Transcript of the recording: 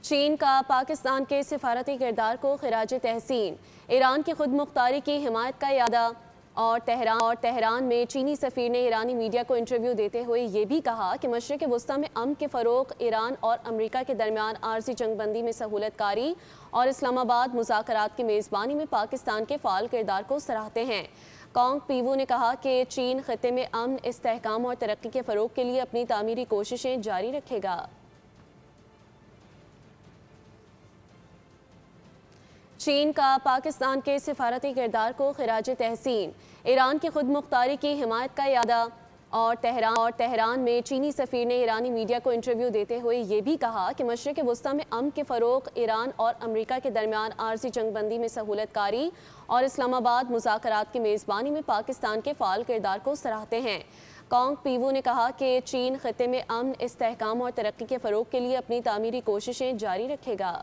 چین کا پاکستان کے سفارتی کردار کو خراج تحسین، ایران کی خود مختاری کی حمایت کا اعادہ اور تہران میں چینی سفیر نے ایرانی میڈیا کو انٹرویو دیتے ہوئے یہ بھی کہا کہ مشرق وسطی میں امن کے فروغ، ایران اور امریکہ کے درمیان عارضی جنگ بندی میں سہولت کاری اور اسلام آباد مذاکرات کی میزبانی میں پاکستان کے فعال کردار کو سراہتے ہیں۔ کانگ پیوو نے کہا کہ چین خطے میں امن، استحکام اور ترقی کے فروغ کے لیے اپنی تعمیری کوششیں جاری رکھے گا۔ چین کا پاکستان کے سفارتی کردار کو خراج تحسین، ایران کی خود مختاری کی حمایت کا اعادہ اور تہران میں چینی سفیر نے ایرانی میڈیا کو انٹرویو دیتے ہوئے یہ بھی کہا کہ مشرق وسطی میں امن کے فروغ، ایران اور امریکہ کے درمیان عارضی جنگ بندی میں سہولت کاری اور اسلام آباد مذاکرات کی میزبانی میں پاکستان کے فعال کردار کو سراہتے ہیں۔ کانگ پیوو نے کہا کہ چین خطے میں امن، استحکام اور ترقی کے فروغ کے لیے اپنی تعمیری کوششیں جاری رکھے گا۔